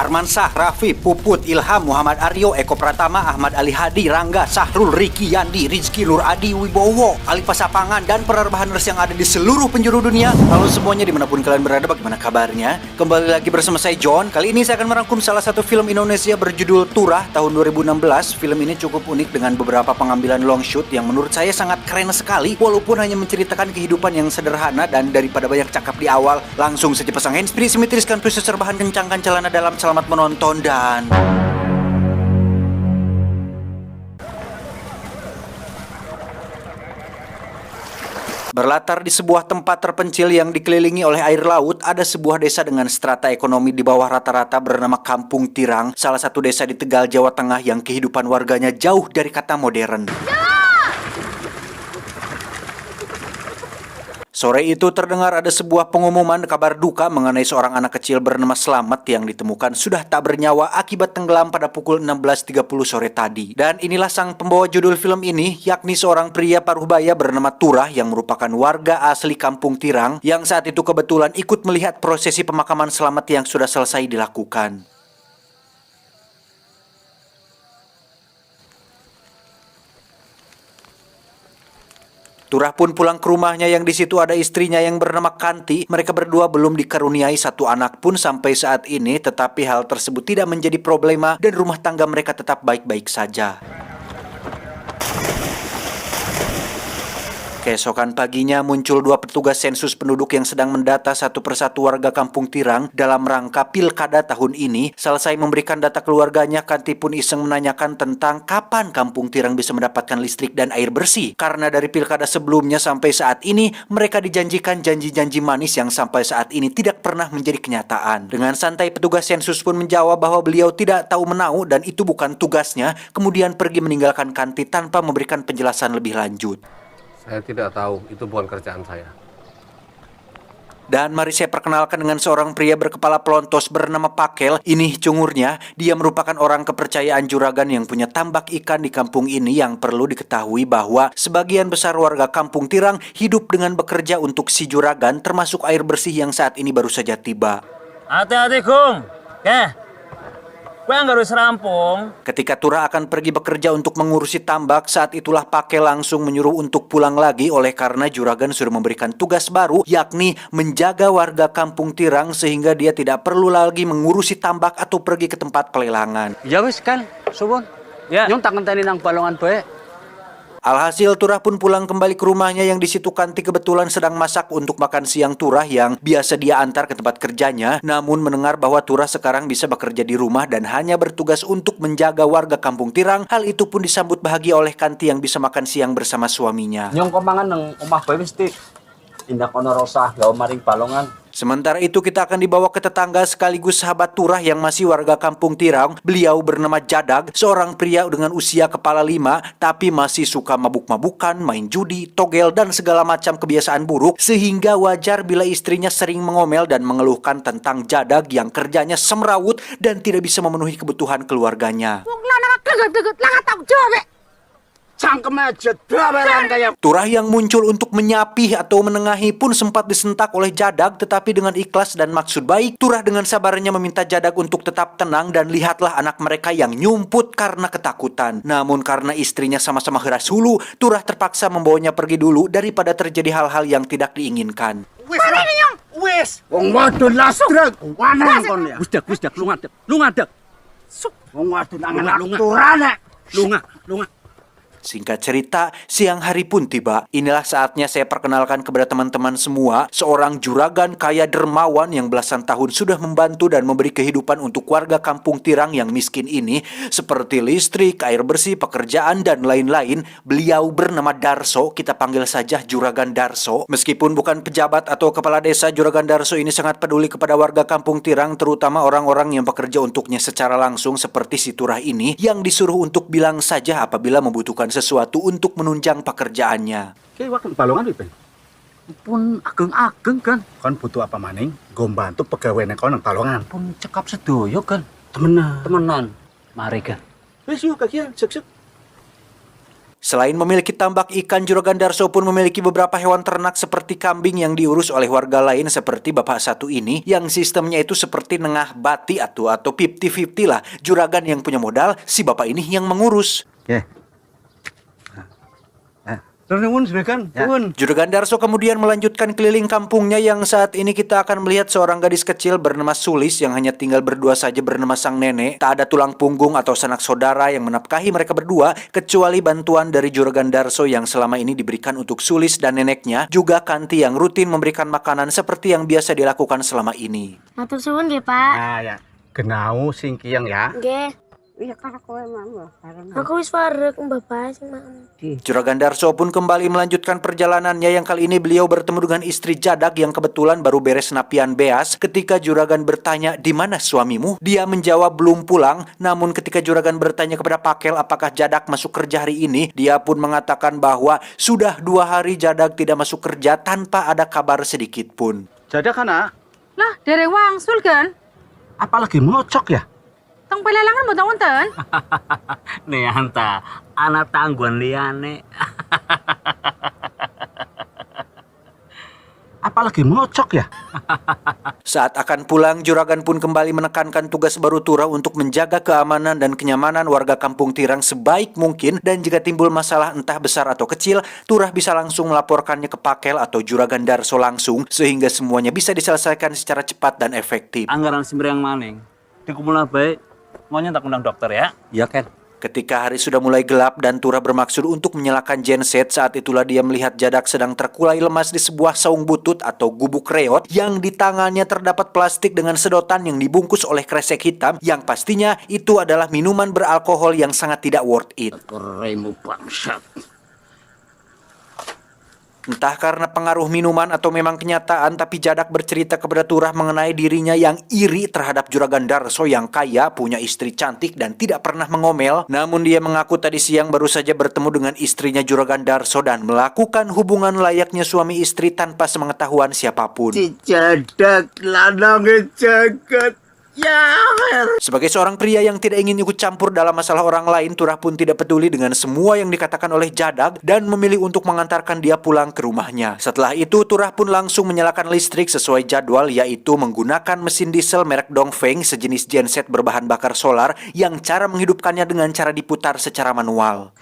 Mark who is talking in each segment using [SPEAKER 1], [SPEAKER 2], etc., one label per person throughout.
[SPEAKER 1] Armansyah, Raffi, Puput, Ilham, Muhammad Aryo, Eko Pratama, Ahmad Ali Hadi, Rangga, Sahrul, Riki, Yandi, Rizky, Nur Adi, Wibowo, Ali Pasapangan, dan para rebahaners yang ada di seluruh penjuru dunia. Halo semuanya dimanapun kalian berada, bagaimana kabarnya? Kembali lagi bersama saya John. Kali ini saya akan merangkum salah satu film Indonesia berjudul Turah tahun 2016. Film ini cukup unik dengan beberapa pengambilan long shoot yang menurut saya sangat keren sekali, walaupun hanya menceritakan kehidupan yang sederhana. Dan daripada banyak cakap di awal, langsung saja pasang handsfree, simetriskan proses rebahan, kencangkan celana dalam. Selamat menonton dan... Berlatar di sebuah tempat terpencil yang dikelilingi oleh air laut, ada sebuah desa dengan strata ekonomi di bawah rata-rata bernama Kampung Tirang, salah satu desa di Tegal, Jawa Tengah yang kehidupan warganya jauh dari kata modern. Sore itu terdengar ada sebuah pengumuman kabar duka mengenai seorang anak kecil bernama Slamet yang ditemukan sudah tak bernyawa akibat tenggelam pada pukul 16.30 sore tadi. Dan inilah sang pembawa judul film ini, yakni seorang pria paruh baya bernama Turah yang merupakan warga asli Kampung Tirang yang saat itu kebetulan ikut melihat prosesi pemakaman Slamet yang sudah selesai dilakukan. Turah pun pulang ke rumahnya yang di situ ada istrinya yang bernama Kanti. Mereka berdua belum dikaruniai satu anak pun sampai saat ini, tetapi hal tersebut tidak menjadi problema dan rumah tangga mereka tetap baik-baik saja. Keesokan paginya muncul dua petugas sensus penduduk yang sedang mendata satu persatu warga Kampung Tirang dalam rangka pilkada tahun ini. Selesai memberikan data keluarganya, Kanti pun iseng menanyakan tentang kapan Kampung Tirang bisa mendapatkan listrik dan air bersih. Karena dari pilkada sebelumnya sampai saat ini, mereka dijanjikan janji-janji manis yang sampai saat ini tidak pernah menjadi kenyataan. Dengan santai petugas sensus pun menjawab bahwa beliau tidak tahu menau dan itu bukan tugasnya, kemudian pergi meninggalkan Kanti tanpa memberikan penjelasan lebih lanjut.
[SPEAKER 2] Saya tidak tahu, itu bukan kerjaan saya.
[SPEAKER 1] Dan mari saya perkenalkan dengan seorang pria berkepala pelontos bernama Pakel. Ini cungurnya, dia merupakan orang kepercayaan juragan yang punya tambak ikan di kampung ini. Yang perlu diketahui bahwa sebagian besar warga Kampung Tirang hidup dengan bekerja untuk si juragan, termasuk air bersih yang saat ini baru saja tiba.
[SPEAKER 3] Hati-hati, Gung. Gue harus rampung.
[SPEAKER 1] Ketika Turah akan pergi bekerja untuk mengurusi tambak, saat itulah Pakel langsung menyuruh untuk pulang lagi oleh karena juragan sudah memberikan tugas baru, yakni menjaga warga Kampung Tirang sehingga dia tidak perlu lagi mengurusi tambak atau pergi ke tempat pelelangan.
[SPEAKER 4] Ya wis kan, suwun.
[SPEAKER 3] Ya.
[SPEAKER 4] Nyong tak ngenteni nang balongan bae.
[SPEAKER 1] Alhasil Turah pun pulang kembali ke rumahnya yang di situ Kanti kebetulan sedang masak untuk makan siang Turah yang biasa dia antar ke tempat kerjanya. Namun mendengar bahwa Turah sekarang bisa bekerja di rumah dan hanya bertugas untuk menjaga warga Kampung Tirang, hal itu pun disambut bahagia oleh Kanti yang bisa makan siang bersama suaminya.
[SPEAKER 4] Nyong komangan nang omah bae wis ti. Tindak ono rosah gawe maring balongan.
[SPEAKER 1] Sementara itu kita akan dibawa ke tetangga sekaligus sahabat Turah yang masih warga Kampung Tirang. Beliau bernama Jadag, seorang pria dengan usia kepala 5 tapi masih suka mabuk-mabukan, main judi, togel dan segala macam kebiasaan buruk, sehingga wajar bila istrinya sering mengomel dan mengeluhkan tentang Jadag yang kerjanya semrawut dan tidak bisa memenuhi kebutuhan keluarganya. Turah yang muncul untuk menyapi atau menengahi pun sempat disentak oleh Jadag, tetapi dengan ikhlas dan maksud baik, Turah dengan sabarnya meminta Jadag untuk tetap tenang dan lihatlah anak mereka yang nyumput karena ketakutan. Namun karena istrinya sama-sama heras hulu, Turah terpaksa membawanya pergi dulu daripada terjadi hal-hal yang tidak diinginkan.
[SPEAKER 5] Wis, wong wadon lastrek, wanang kon ya.
[SPEAKER 4] Wis dak lu ngadeg.
[SPEAKER 5] Wong wadon angen aturane.
[SPEAKER 4] Lunga.
[SPEAKER 1] Singkat cerita, siang hari pun tiba. Inilah saatnya saya perkenalkan kepada teman-teman semua seorang juragan kaya dermawan yang belasan tahun sudah membantu dan memberi kehidupan untuk warga Kampung Tirang yang miskin ini, seperti listrik, air bersih, pekerjaan, dan lain-lain. Beliau bernama Darso, kita panggil saja Juragan Darso. Meskipun bukan pejabat atau kepala desa, Juragan Darso ini sangat peduli kepada warga Kampung Tirang, terutama orang-orang yang bekerja untuknya secara langsung seperti si Turah ini, yang disuruh untuk bilang saja apabila membutuhkan sesuatu untuk menunjang pekerjaannya.
[SPEAKER 5] Ki wae balongan iki.
[SPEAKER 4] Pun ageng-ageng kan.
[SPEAKER 5] Kon butuh apa maning? Go bantu pegawene kon nang balongan.
[SPEAKER 4] Pun cekap sedoyo kan.
[SPEAKER 5] Temenan.
[SPEAKER 4] Temenan. Mari kan.
[SPEAKER 5] Wis yo kagian sek-sek.
[SPEAKER 1] Selain memiliki tambak ikan, Juragan Darso pun memiliki beberapa hewan ternak seperti kambing yang diurus oleh warga lain seperti bapak satu ini yang sistemnya itu seperti nengah bati atau 50-50 lah. Juragan yang punya modal, si bapak ini yang mengurus.
[SPEAKER 5] Nuwun Juragan, nuwun.
[SPEAKER 1] Juragan Darso kemudian melanjutkan keliling kampungnya yang saat ini kita akan melihat seorang gadis kecil bernama Sulis yang hanya tinggal berdua saja bernama sang nenek. Tak ada tulang punggung atau sanak saudara yang menafkahi mereka berdua kecuali bantuan dari Juragan Darso yang selama ini diberikan untuk Sulis dan neneknya, juga Kanti yang rutin memberikan makanan seperti yang biasa dilakukan selama ini.
[SPEAKER 6] Matur suwun nggih, Pak.
[SPEAKER 5] Nah ya, genau sing kiyang ya.
[SPEAKER 6] Nggih.
[SPEAKER 7] Iya kan aku emang
[SPEAKER 6] Aku wis farek Bapak sing mak.
[SPEAKER 1] Juragan Darso pun kembali melanjutkan perjalanannya yang kali ini beliau bertemu dengan istri Jadag yang kebetulan baru beres napian beas. Ketika Juragan bertanya, "Di mana suamimu?" Dia menjawab belum pulang. Namun ketika Juragan bertanya kepada Pakel apakah Jadag masuk kerja hari ini, dia pun mengatakan bahwa sudah 2 hari Jadag tidak masuk kerja tanpa ada kabar sedikit pun.
[SPEAKER 5] Jadak kana?
[SPEAKER 7] lah dereng wangsul kan
[SPEAKER 5] Apalagi mocok ya?
[SPEAKER 7] teng pelelangan mboten wonten
[SPEAKER 3] Nih anta, anak tangguhan liane.
[SPEAKER 5] Apalagi mocok ya?
[SPEAKER 1] Saat akan pulang, Juragan pun kembali menekankan tugas baru Turah untuk menjaga keamanan dan kenyamanan warga Kampung Tirang sebaik mungkin, dan jika timbul masalah entah besar atau kecil, Turah bisa langsung melaporkannya ke Pakel atau Juragan Darso langsung sehingga semuanya bisa diselesaikan secara cepat dan efektif.
[SPEAKER 3] Anggaran sembrang maning. Dikumpulna baik. Maunya tak undang dokter ya.
[SPEAKER 4] Iya Ken.
[SPEAKER 1] Ketika hari sudah mulai gelap dan Turah bermaksud untuk menyalakan genset, saat itulah dia melihat Jadak sedang terkulai lemas di sebuah saung butut atau gubuk reot yang di tangannya terdapat plastik dengan sedotan yang dibungkus oleh kresek hitam yang pastinya itu adalah minuman beralkohol yang sangat tidak worth it.
[SPEAKER 4] Remu bangsat.
[SPEAKER 1] Entah karena pengaruh minuman atau memang kenyataan, tapi Jadak bercerita kepada Turah mengenai dirinya yang iri terhadap Juragan Darso yang kaya, punya istri cantik dan tidak pernah mengomel. Namun dia mengaku tadi siang baru saja bertemu dengan istrinya Juragan Darso dan melakukan hubungan layaknya suami istri tanpa sepengetahuan siapapun.
[SPEAKER 5] Jadak lanang jagat. Ya.
[SPEAKER 1] Sebagai seorang pria yang tidak ingin ikut campur dalam masalah orang lain, Turah pun tidak peduli dengan semua yang dikatakan oleh Jadag dan memilih untuk mengantarkan dia pulang ke rumahnya. Setelah itu, Turah pun langsung menyalakan listrik sesuai jadwal, yaitu menggunakan mesin diesel merek Dongfeng sejenis genset berbahan bakar solar yang cara menghidupkannya dengan cara diputar secara manual.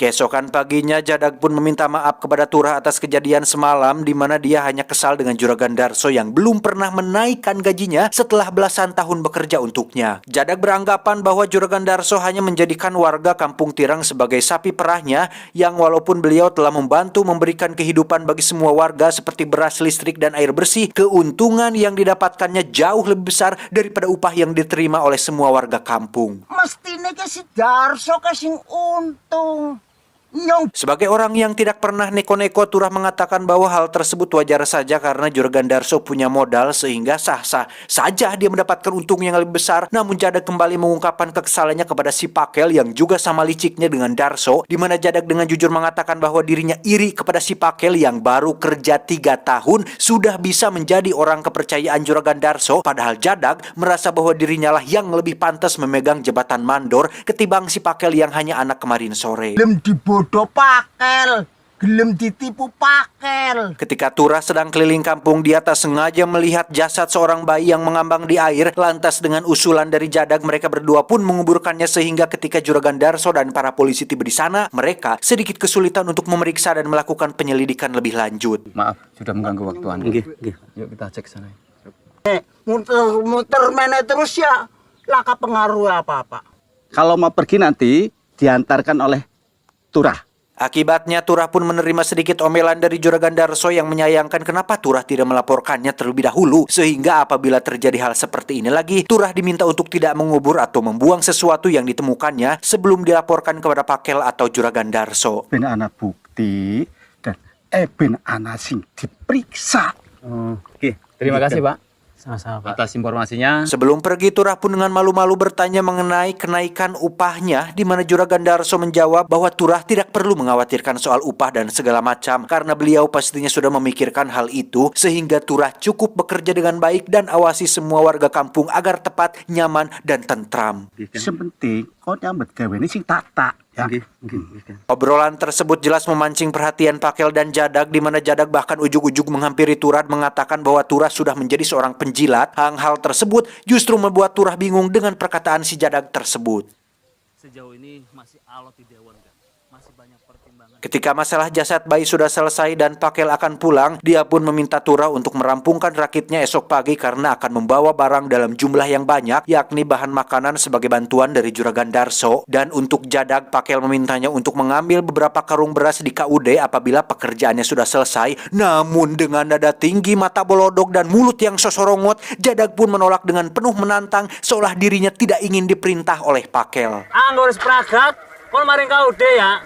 [SPEAKER 1] Keesokan paginya, Jadag pun meminta maaf kepada Turah atas kejadian semalam di mana dia hanya kesal dengan Juragan Darso yang belum pernah menaikkan gajinya setelah belasan tahun bekerja untuknya. Jadag beranggapan bahwa Juragan Darso hanya menjadikan warga Kampung Tirang sebagai sapi perahnya yang walaupun beliau telah membantu memberikan kehidupan bagi semua warga seperti beras, listrik, dan air bersih, keuntungan yang didapatkannya jauh lebih besar daripada upah yang diterima oleh semua warga kampung.
[SPEAKER 5] Mestine ke si Darso kasing untung. Nyong.
[SPEAKER 1] Sebagai orang yang tidak pernah neko-neko, Turah mengatakan bahwa hal tersebut wajar saja karena Juragan Darso punya modal sehingga sah-sah saja dia mendapatkan untung yang lebih besar. Namun Jadag kembali mengungkapkan kekesalannya kepada si Pakel yang juga sama liciknya dengan Darso, di mana Jadag dengan jujur mengatakan bahwa dirinya iri kepada si Pakel yang baru kerja 3 tahun sudah bisa menjadi orang kepercayaan Juragan Darso, padahal Jadag merasa bahwa dirinya lah yang lebih pantas memegang jabatan mandor ketimbang si Pakel yang hanya anak kemarin sore.
[SPEAKER 5] Gelem dibodoh Pakel, gelem ditipu Pakel.
[SPEAKER 1] Ketika Turah sedang keliling kampung, dia tak sengaja melihat jasad seorang bayi yang mengambang di air. Lantas dengan usulan dari Jadag, mereka berdua pun menguburkannya sehingga ketika Juragan Darso dan para polisi tiba di sana, mereka sedikit kesulitan untuk memeriksa dan melakukan penyelidikan lebih lanjut.
[SPEAKER 4] Maaf, sudah mengganggu waktu Anda.
[SPEAKER 3] Nggih.
[SPEAKER 4] Yuk kita cek sana.
[SPEAKER 5] Muter mana terus ya, laka pengaruh apa-apa.
[SPEAKER 8] Kalau mau pergi nanti diantarkan oleh Turah.
[SPEAKER 1] Akibatnya Turah pun menerima sedikit omelan dari Juragan Darso yang menyayangkan kenapa Turah tidak melaporkannya terlebih dahulu, sehingga apabila terjadi hal seperti ini lagi, Turah diminta untuk tidak mengubur atau membuang sesuatu yang ditemukannya sebelum dilaporkan kepada Pakel atau Juragan Darso.
[SPEAKER 8] Ben ana bukti dan ben ana sing diperiksa.
[SPEAKER 3] Oke, terima kasih Pak. Sama-sama, Pak.
[SPEAKER 8] atas informasinya.
[SPEAKER 1] Sebelum pergi, Turah pun dengan malu-malu bertanya mengenai kenaikan upahnya, di mana Juragan Darso menjawab bahwa Turah tidak perlu mengkhawatirkan soal upah dan segala macam, karena beliau pastinya sudah memikirkan hal itu, sehingga Turah cukup bekerja dengan baik dan awasi semua warga kampung agar tepat, nyaman, dan tentram.
[SPEAKER 5] Sepenting kau nyambet gawe ini sing tata. Ya.
[SPEAKER 1] Obrolan tersebut jelas memancing perhatian Pakel dan Jadag, di mana Jadag bahkan ujug-ujug menghampiri Turah mengatakan bahwa Turah sudah menjadi seorang penjilat. Hal tersebut justru membuat Turah bingung dengan perkataan si Jadag tersebut.
[SPEAKER 3] Sejauh ini masih alot di Dewan, kan? Masih banyak pertimbangan.
[SPEAKER 1] Ketika masalah jasad bayi sudah selesai dan Pakel akan pulang, dia pun meminta Turah untuk merampungkan rakitnya esok pagi karena akan membawa barang dalam jumlah yang banyak, yakni bahan makanan sebagai bantuan dari Juragan Darso. Dan untuk Jadag, Pakel memintanya untuk mengambil beberapa karung beras di KUD apabila pekerjaannya sudah selesai. Namun dengan nada tinggi, mata bolodok, dan mulut yang sosorongot, Jadag pun menolak dengan penuh menantang, seolah dirinya tidak ingin diperintah oleh Pakel.
[SPEAKER 3] Anggur spragat, kon maring KUD ya.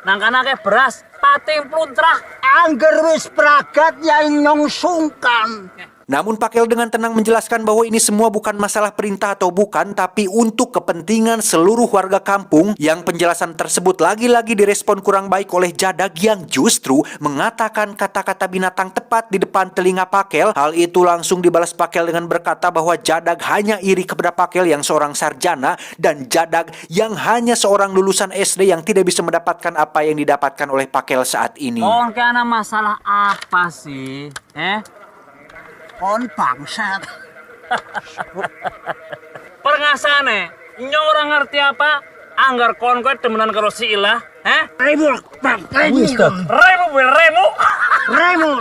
[SPEAKER 3] Nangkana beras, pating pluntrah.
[SPEAKER 5] Angger wis pragat yang nyong sungkan.
[SPEAKER 1] Namun Pakel dengan tenang menjelaskan bahwa ini semua bukan masalah perintah atau bukan, tapi untuk kepentingan seluruh warga kampung. Yang penjelasan tersebut lagi-lagi direspon kurang baik oleh Jadag yang justru mengatakan kata-kata binatang tepat di depan telinga Pakel. Hal itu langsung dibalas Pakel dengan berkata bahwa Jadag hanya iri kepada Pakel yang seorang sarjana, dan Jadag yang hanya seorang lulusan SD yang tidak bisa mendapatkan apa yang didapatkan oleh Pakel saat ini.
[SPEAKER 3] Kon kena masalah apa sih?
[SPEAKER 5] Kon bangsat.
[SPEAKER 3] Perngasane, nyong orang ngerti apa? Anggar kon kowe demenan karo si Ilah,
[SPEAKER 5] Remu, bang, remu.
[SPEAKER 3] Remu.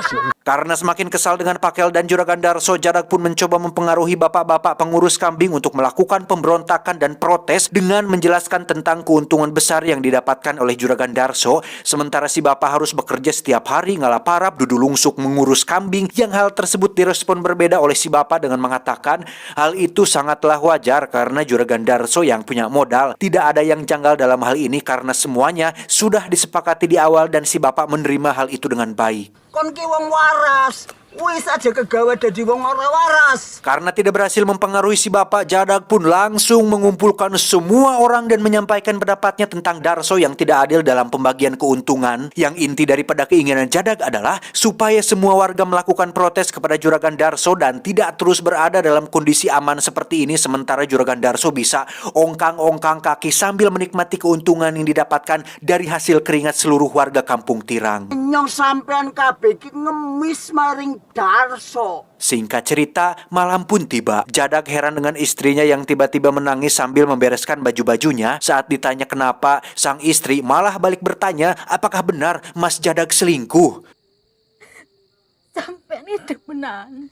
[SPEAKER 1] Karena semakin kesal dengan Pakel dan Juragan Darso, Jadag pun mencoba mempengaruhi bapak-bapak pengurus kambing untuk melakukan pemberontakan dan protes dengan menjelaskan tentang keuntungan besar yang didapatkan oleh Juragan Darso, sementara si bapak harus bekerja setiap hari ngalah parap dudu lungsuk mengurus kambing. Yang hal tersebut direspon berbeda oleh si bapak dengan mengatakan hal itu sangatlah wajar karena Juragan Darso yang punya modal. Tidak ada yang janggal dalam hal ini karena semuanya sudah disepakati di awal dan si bapak menerima hal itu dengan baik.
[SPEAKER 5] Kon ki wong waras. Wis aja kegawe dadi wong ora waras.
[SPEAKER 1] Karena tidak berhasil mempengaruhi si bapak, Jadag pun langsung mengumpulkan semua orang dan menyampaikan pendapatnya tentang Darso yang tidak adil dalam pembagian keuntungan. Yang inti daripada keinginan Jadag adalah supaya semua warga melakukan protes kepada Juragan Darso dan tidak terus berada dalam kondisi aman seperti ini, sementara Juragan Darso bisa ongkang-ongkang kaki sambil menikmati keuntungan yang didapatkan dari hasil keringat seluruh warga kampung Tirang.
[SPEAKER 5] Nyong sampean kabeh ki ngemis maring Darso.
[SPEAKER 1] Singkat cerita, malam pun tiba. Jadag heran dengan istrinya yang tiba-tiba menangis sambil membereskan baju-bajunya. Saat ditanya kenapa, sang istri malah balik bertanya, apakah benar Mas Jadag selingkuh?
[SPEAKER 7] Sampai ini demenan.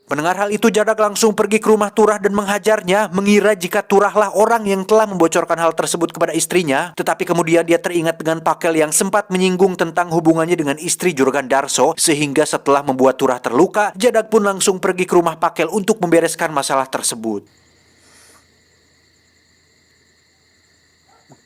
[SPEAKER 1] Mendengar hal itu, Jadag langsung pergi ke rumah Turah dan menghajarnya, mengira jika Turahlah orang yang telah membocorkan hal tersebut kepada istrinya. Tetapi kemudian dia teringat dengan Pakel yang sempat menyinggung tentang hubungannya dengan istri Juragan Darso, sehingga setelah membuat Turah terluka, Jadag pun langsung pergi ke rumah Pakel untuk membereskan masalah tersebut.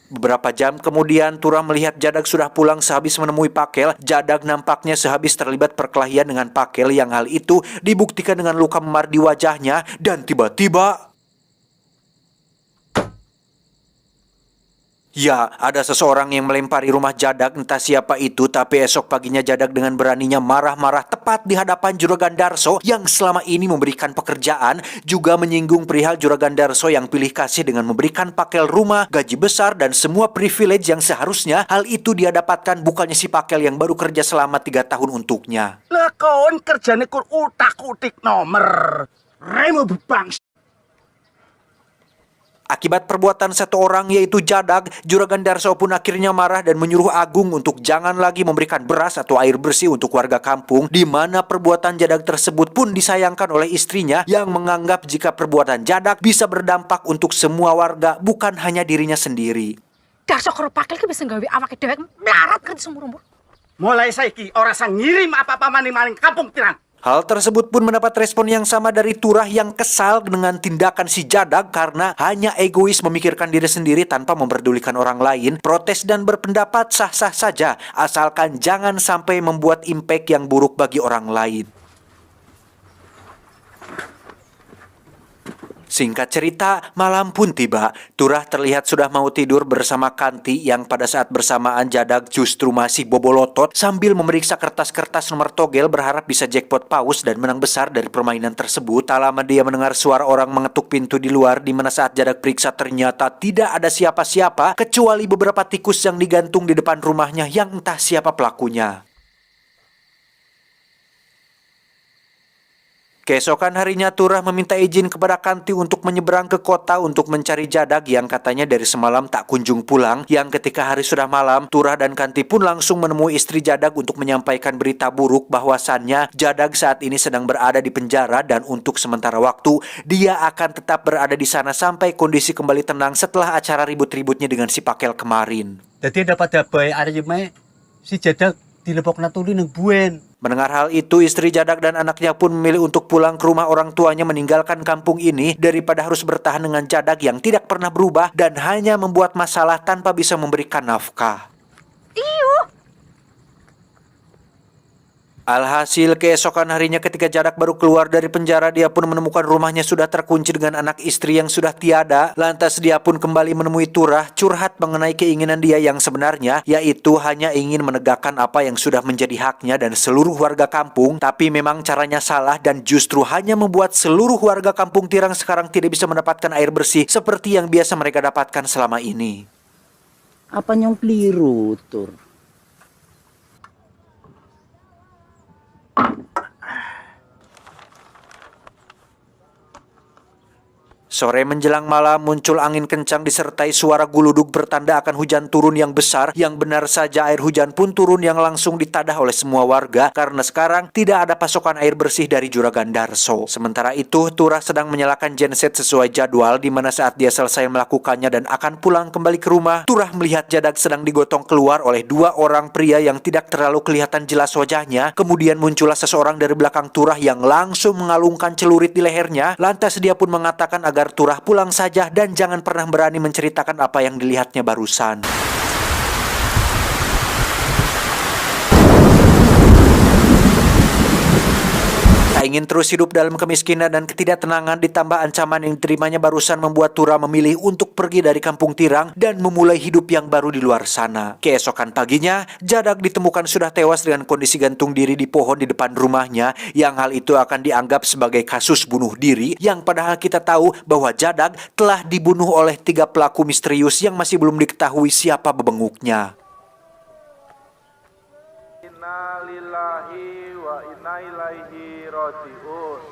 [SPEAKER 1] Beberapa jam kemudian, Turah melihat Jadag sudah pulang sehabis menemui Pakel. Jadag nampaknya sehabis terlibat perkelahian dengan Pakel, yang hal itu dibuktikan dengan luka memar di wajahnya. Dan tiba-tiba, ya, ada seseorang yang melempari rumah Jadag, entah siapa itu, tapi esok paginya Jadag dengan beraninya marah-marah tepat di hadapan Juragan Darso yang selama ini memberikan pekerjaan, juga menyinggung perihal Juragan Darso yang pilih kasih dengan memberikan Pakel rumah, gaji besar, dan semua privilege yang seharusnya hal itu dia dapatkan, bukannya si Pakel yang baru kerja selama 3 tahun untuknya.
[SPEAKER 5] Lah kon kerjane kur utak-utik nomor. Remu bangsa.
[SPEAKER 1] Akibat perbuatan satu orang yaitu Jadag, Juragan Darso pun akhirnya marah dan menyuruh Agung untuk jangan lagi memberikan beras atau air bersih untuk warga kampung, di mana perbuatan Jadag tersebut pun disayangkan oleh istrinya yang menganggap jika perbuatan Jadag bisa berdampak untuk semua warga, bukan hanya dirinya sendiri.
[SPEAKER 7] Darso karo Pakel ki bisa nggawe awake dhewe melarat kan sumur-umur.
[SPEAKER 5] Mulai saiki ora sang ngirim apa-apa maning-maning kampung Tirang.
[SPEAKER 1] Hal tersebut pun mendapat respon yang sama dari Turah yang kesal dengan tindakan si Jadag karena hanya egois memikirkan diri sendiri tanpa memperdulikan orang lain. Protes dan berpendapat sah-sah saja, asalkan jangan sampai membuat impact yang buruk bagi orang lain. Singkat cerita, malam pun tiba. Turah terlihat sudah mau tidur bersama Kanti yang pada saat bersamaan Jadag justru masih bobolotot sambil memeriksa kertas-kertas nomor togel berharap bisa jackpot paus dan menang besar dari permainan tersebut. Tak lama dia mendengar suara orang mengetuk pintu di luar, di mana saat Jadag periksa ternyata tidak ada siapa-siapa kecuali beberapa tikus yang digantung di depan rumahnya yang entah siapa pelakunya. Keesokan harinya Turah meminta izin kepada Kanti untuk menyeberang ke kota untuk mencari Jadag yang katanya dari semalam tak kunjung pulang. Yang ketika hari sudah malam, Turah dan Kanti pun langsung menemui istri Jadag untuk menyampaikan berita buruk bahwasannya Jadag saat ini sedang berada di penjara dan untuk sementara waktu dia akan tetap berada di sana sampai kondisi kembali tenang setelah acara ribut-ributnya dengan si Pakel kemarin.
[SPEAKER 5] Jadi dapat bae arep si Jadag dilebokna tuli nang buen.
[SPEAKER 1] Mendengar hal itu, istri Jadag dan anaknya pun memilih untuk pulang ke rumah orang tuanya meninggalkan kampung ini daripada harus bertahan dengan Jadag yang tidak pernah berubah dan hanya membuat masalah tanpa bisa memberikan nafkah. Alhasil keesokan harinya ketika Jadag baru keluar dari penjara, dia pun menemukan rumahnya sudah terkunci dengan anak istri yang sudah tiada. Lantas dia pun kembali menemui Turah, curhat mengenai keinginan dia yang sebenarnya, yaitu hanya ingin menegakkan apa yang sudah menjadi haknya dan seluruh warga kampung. Tapi memang caranya salah dan justru hanya membuat seluruh warga kampung Tirang sekarang tidak bisa mendapatkan air bersih seperti yang biasa mereka dapatkan selama ini.
[SPEAKER 8] Apa yang keliru, Tur?
[SPEAKER 1] Sore menjelang malam muncul angin kencang disertai suara guludug bertanda akan hujan turun yang besar. Yang benar saja air hujan pun turun yang langsung ditadah oleh semua warga karena sekarang tidak ada pasokan air bersih dari Juragan Darso. Sementara itu Turah sedang menyalakan genset sesuai jadwal, di mana saat dia selesai melakukannya dan akan pulang kembali ke rumah, Turah melihat Jadag sedang digotong keluar oleh dua orang pria yang tidak terlalu kelihatan jelas wajahnya. Kemudian muncullah seseorang dari belakang Turah yang langsung mengalungkan celurit di lehernya. Lantas dia pun mengatakan agar Turah pulang saja dan jangan pernah berani menceritakan apa yang dilihatnya barusan. Tak ingin terus hidup dalam kemiskinan dan ketidaktenangan ditambah ancaman yang diterimanya barusan membuat Turah memilih untuk pergi dari kampung Tirang dan memulai hidup yang baru di luar sana. Keesokan paginya, Jadag ditemukan sudah tewas dengan kondisi gantung diri di pohon di depan rumahnya, yang hal itu akan dianggap sebagai kasus bunuh diri, yang padahal kita tahu bahwa Jadag telah dibunuh oleh 3 pelaku misterius yang masih belum diketahui siapa bebenguknya.
[SPEAKER 9] Inna lillahi wa inna ilaihi raji'un.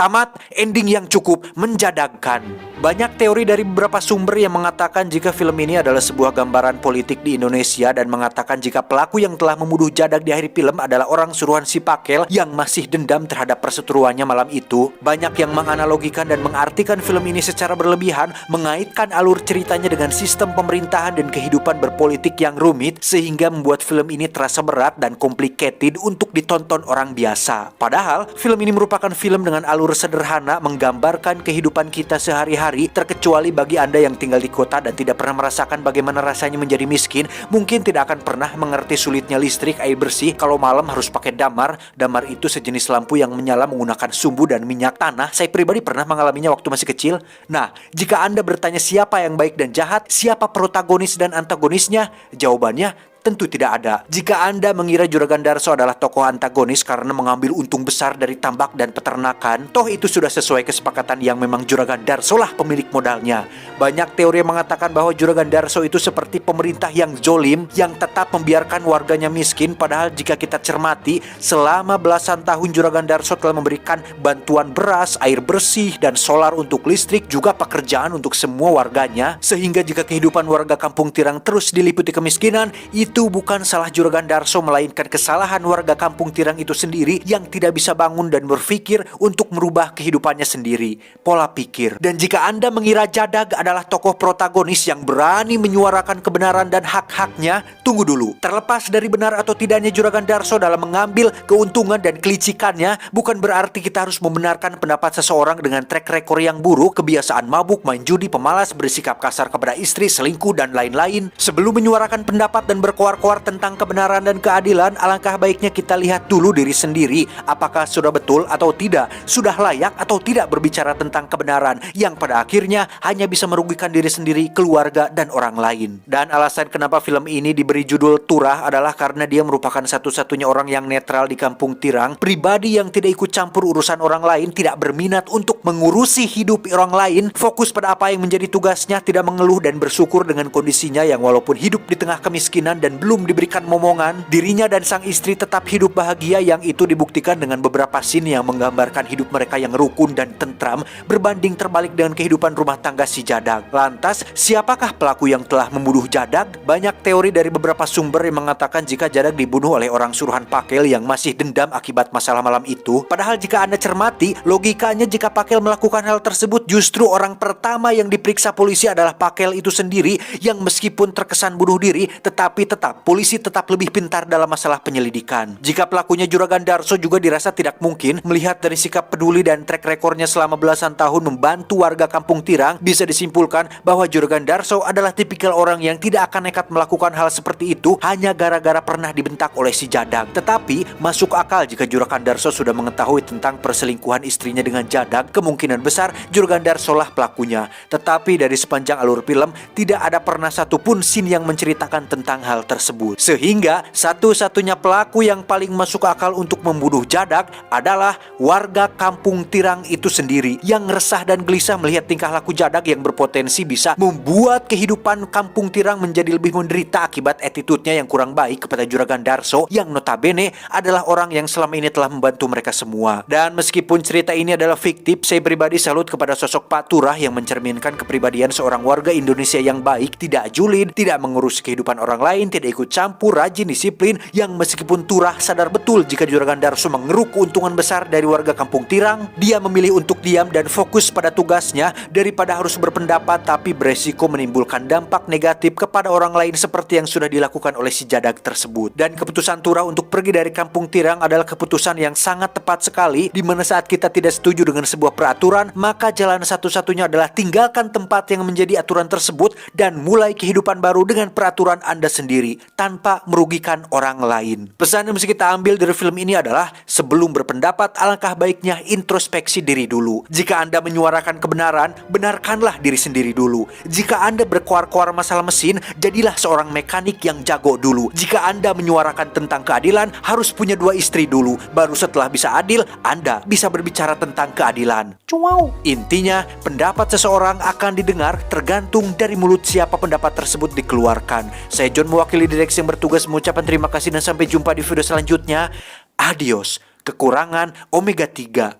[SPEAKER 1] Tamat, ending yang cukup menjadagkan. Banyak teori dari beberapa sumber yang mengatakan jika film ini adalah sebuah gambaran politik di Indonesia dan mengatakan jika pelaku yang telah membunuh Jadag di akhir film adalah orang suruhan si Pakel yang masih dendam terhadap perseteruannya malam itu. Banyak yang menganalogikan dan mengartikan film ini secara berlebihan, mengaitkan alur ceritanya dengan sistem pemerintahan dan kehidupan berpolitik yang rumit, sehingga membuat film ini terasa berat dan complicated untuk ditonton orang biasa. Padahal, film ini merupakan film dengan alur sederhana, menggambarkan kehidupan kita sehari-hari, terkecuali bagi Anda yang tinggal di kota dan tidak pernah merasakan bagaimana rasanya menjadi miskin, mungkin tidak akan pernah mengerti sulitnya listrik, air bersih, kalau malam harus pakai damar. Damar itu sejenis lampu yang menyala menggunakan sumbu dan minyak tanah. Saya pribadi pernah mengalaminya waktu masih kecil. Nah, jika Anda bertanya siapa yang baik dan jahat, siapa protagonis dan antagonisnya, jawabannya tentu tidak ada. Jika Anda mengira Juragan Darso adalah tokoh antagonis karena mengambil untung besar dari tambak dan peternakan, toh itu sudah sesuai kesepakatan yang memang Juragan Darso lah pemilik modalnya. Banyak teori yang mengatakan bahwa Juragan Darso itu seperti pemerintah yang zolim, yang tetap membiarkan warganya miskin, padahal jika kita cermati, selama belasan tahun Juragan Darso telah memberikan bantuan beras, air bersih, dan solar untuk listrik, juga pekerjaan untuk semua warganya, sehingga jika kehidupan warga kampung Tirang terus diliputi kemiskinan, itu bukan salah Juragan Darso, melainkan kesalahan warga Kampung Tirang itu sendiri yang tidak bisa bangun dan berpikir untuk merubah kehidupannya sendiri, pola pikir. Dan jika Anda mengira Jadag adalah tokoh protagonis yang berani menyuarakan kebenaran dan hak-haknya, tunggu dulu. Terlepas dari benar atau tidaknya Juragan Darso dalam mengambil keuntungan dan kelicikannya, bukan berarti kita harus membenarkan pendapat seseorang dengan track record yang buruk, kebiasaan mabuk, main judi, pemalas, bersikap kasar kepada istri, selingkuh, dan lain-lain. Sebelum menyuarakan pendapat dan berkoar-koar tentang kebenaran dan keadilan, alangkah baiknya kita lihat dulu diri sendiri, apakah sudah betul atau tidak, sudah layak atau tidak berbicara tentang kebenaran yang pada akhirnya hanya bisa merugikan diri sendiri, keluarga, dan orang lain. Dan alasan kenapa film ini diberi judul Turah adalah karena dia merupakan satu-satunya orang yang netral di Kampung Tirang, pribadi yang tidak ikut campur urusan orang lain, tidak berminat untuk mengurusi hidup orang lain, fokus pada apa yang menjadi tugasnya, tidak mengeluh dan bersyukur dengan kondisinya yang walaupun hidup di tengah kemiskinan dan belum diberikan momongan, dirinya dan sang istri tetap hidup bahagia, yang itu dibuktikan dengan beberapa scene yang menggambarkan hidup mereka yang rukun dan tentram, berbanding terbalik dengan kehidupan rumah tangga si Jadag. Lantas, siapakah pelaku yang telah membunuh Jadag? Banyak teori dari beberapa sumber yang mengatakan jika Jadag dibunuh oleh orang suruhan Pakel yang masih dendam akibat masalah malam itu. Padahal jika Anda cermati, logikanya jika Pakel melakukan hal tersebut, justru orang pertama yang diperiksa polisi adalah Pakel itu sendiri, yang meskipun terkesan bunuh diri, tetapi polisi tetap lebih pintar dalam masalah penyelidikan. Jika pelakunya Juragan Darso juga dirasa tidak mungkin, melihat dari sikap peduli dan track recordnya selama belasan tahun membantu warga Kampung Tirang, bisa disimpulkan bahwa Juragan Darso adalah tipikal orang yang tidak akan nekat melakukan hal seperti itu hanya gara-gara pernah dibentak oleh si Jadag. Tetapi masuk akal jika Juragan Darso sudah mengetahui tentang perselingkuhan istrinya dengan Jadag, kemungkinan besar Juragan Darso lah pelakunya. Tetapi dari sepanjang alur film, tidak ada pernah satupun scene yang menceritakan tentang hal tersebut. Sehingga satu-satunya pelaku yang paling masuk akal untuk membunuh Jadag adalah warga Kampung Tirang itu sendiri, yang resah dan gelisah melihat tingkah laku Jadag yang berpotensi bisa membuat kehidupan Kampung Tirang menjadi lebih menderita akibat attitude-nya yang kurang baik kepada Juragan Darso, yang notabene adalah orang yang selama ini telah membantu mereka semua. Dan meskipun cerita ini adalah fiktif, saya pribadi salut kepada sosok Pak Turah yang mencerminkan kepribadian seorang warga Indonesia yang baik, tidak julid, tidak mengurus kehidupan orang lain, tidak ikut campur, rajin, disiplin, yang meskipun Turah sadar betul jika Juragan Darso mengeruk keuntungan besar dari warga Kampung Tirang, dia memilih untuk diam dan fokus pada tugasnya daripada harus berpendapat tapi beresiko menimbulkan dampak negatif kepada orang lain seperti yang sudah dilakukan oleh si Jadag tersebut. Dan keputusan Turah untuk pergi dari Kampung Tirang adalah keputusan yang sangat tepat sekali, di mana saat kita tidak setuju dengan sebuah peraturan, maka jalan satu-satunya adalah tinggalkan tempat yang menjadi aturan tersebut dan mulai kehidupan baru dengan peraturan Anda sendiri tanpa merugikan orang lain. Pesan yang mesti kita ambil dari film ini adalah sebelum berpendapat, alangkah baiknya introspeksi diri dulu. Jika Anda menyuarakan kebenaran, benarkanlah diri sendiri dulu. Jika Anda berkoar-koar masalah mesin, jadilah seorang mekanik yang jago dulu. Jika Anda menyuarakan tentang keadilan, harus punya 2 istri dulu. Baru setelah bisa adil, Anda bisa berbicara tentang keadilan. Wow. Intinya, pendapat seseorang akan didengar tergantung dari mulut siapa pendapat tersebut dikeluarkan. Saya John, mewakili direksi yang bertugas, mengucapkan terima kasih dan sampai jumpa di video selanjutnya. Adios. Kekurangan omega 3.